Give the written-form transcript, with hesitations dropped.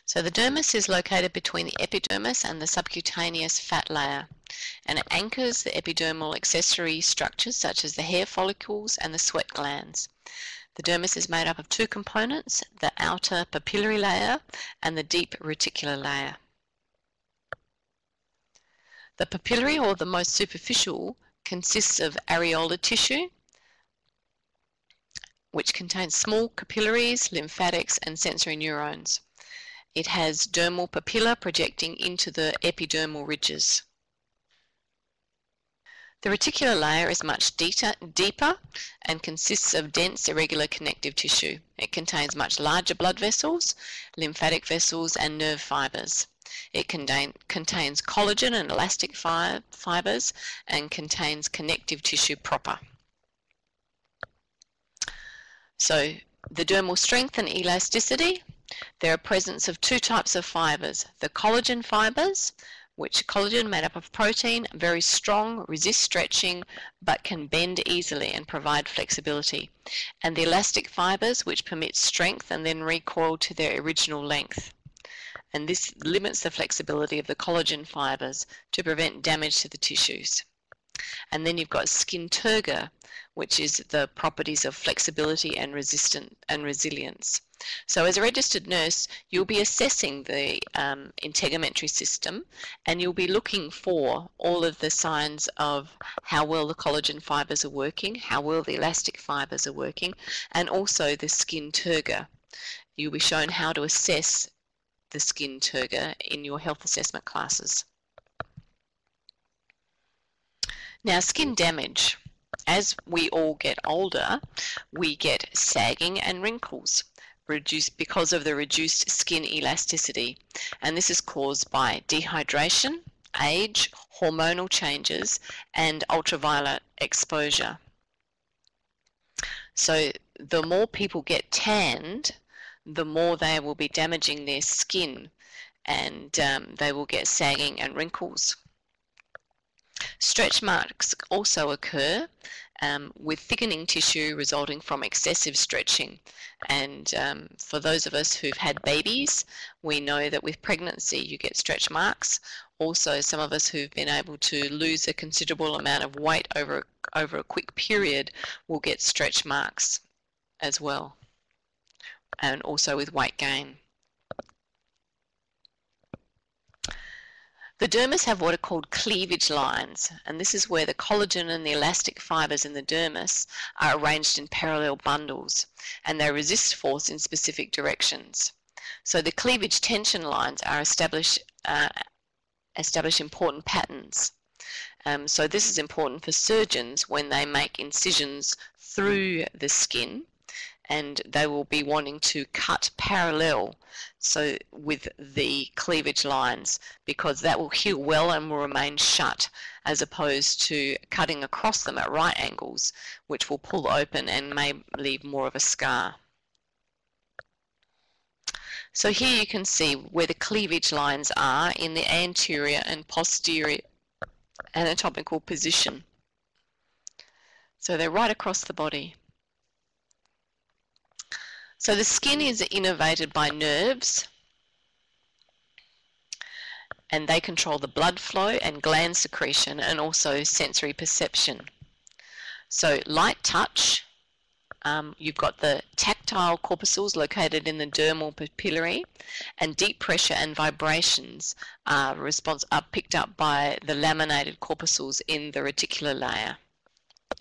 So the dermis is located between the epidermis and the subcutaneous fat layer, and it anchors the epidermal accessory structures such as the hair follicles and the sweat glands. The dermis is made up of two components, the outer papillary layer and the deep reticular layer. The papillary, or the most superficial, consists of areolar tissue, which contains small capillaries, lymphatics, and sensory neurons. It has dermal papilla projecting into the epidermal ridges. The reticular layer is much deeper and consists of dense, irregular connective tissue. It contains much larger blood vessels, lymphatic vessels, and nerve fibers. It contains collagen and elastic fibers and contains connective tissue proper. So, the dermal strength and elasticity. There are presence of two types of fibers. The collagen fibers, which collagen made up of protein, very strong, resist stretching, but can bend easily and provide flexibility. And the elastic fibers, which permit strength and then recoil to their original length. And this limits the flexibility of the collagen fibers to prevent damage to the tissues. And then you've got skin turgor, which is the properties of flexibility and resilience. So as a registered nurse, you'll be assessing the integumentary system, and you'll be looking for all of the signs of how well the collagen fibers are working, how well the elastic fibers are working, and also the skin turgor. You'll be shown how to assess the skin turgor in your health assessment classes. Now, skin damage. As we all get older, we get sagging and wrinkles because of the reduced skin elasticity, and this is caused by dehydration, age, hormonal changes, and ultraviolet exposure. So the more people get tanned, the more they will be damaging their skin, and they will get sagging and wrinkles. Stretch marks also occur with thickening tissue resulting from excessive stretching. And for those of us who've had babies, we know that with pregnancy you get stretch marks. Also, some of us who've been able to lose a considerable amount of weight over a quick period will get stretch marks as well, and also with weight gain. The dermis have what are called cleavage lines, and this is where the collagen and the elastic fibers in the dermis are arranged in parallel bundles, and they resist force in specific directions. So the cleavage tension lines are establish important patterns. So this is important for surgeons when they make incisions through the skin, and they will be wanting to cut parallel with the cleavage lines, because that will heal well and will remain shut, as opposed to cutting across them at right angles, which will pull open and may leave more of a scar. So here you can see where the cleavage lines are in the anterior and posterior anatomical position. So they're right across the body. So the skin is innervated by nerves, and they control the blood flow and gland secretion, and also sensory perception. So light touch, you've got the tactile corpuscles located in the dermal papillary, and deep pressure and vibrations are picked up by the laminated corpuscles in the reticular layer.